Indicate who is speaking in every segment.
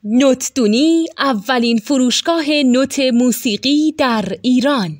Speaker 1: نوتدونی اولین فروشگاه نوت موسیقی در ایران.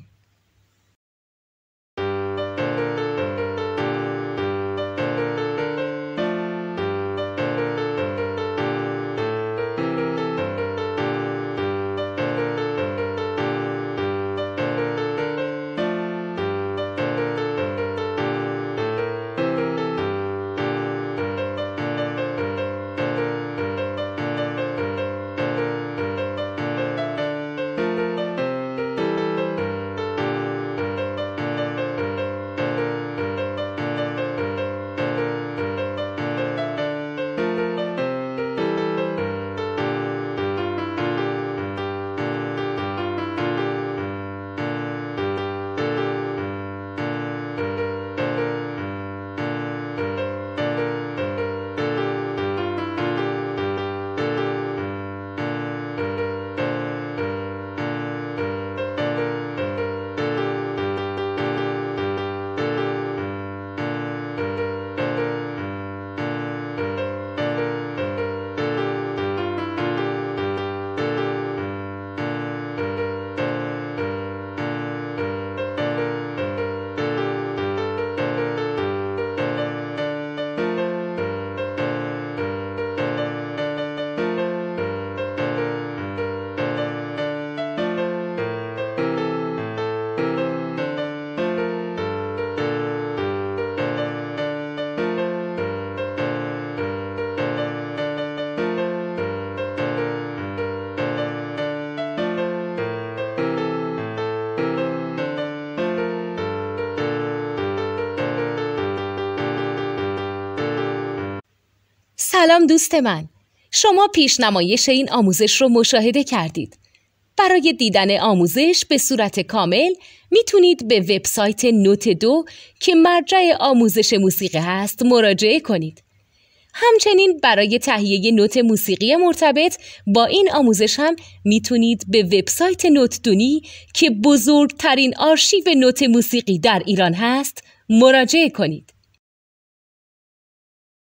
Speaker 1: سلام دوست من، شما پیشنمایش این آموزش رو مشاهده کردید. برای دیدن آموزش به صورت کامل میتونید به وبسایت نوت 2 که مرجع آموزش موسیقی هست مراجعه کنید. همچنین برای تهیه نوت موسیقی مرتبط با این آموزش هم میتونید به وبسایت نوتدونی که بزرگترین آرشیو نوت موسیقی در ایران هست مراجعه کنید.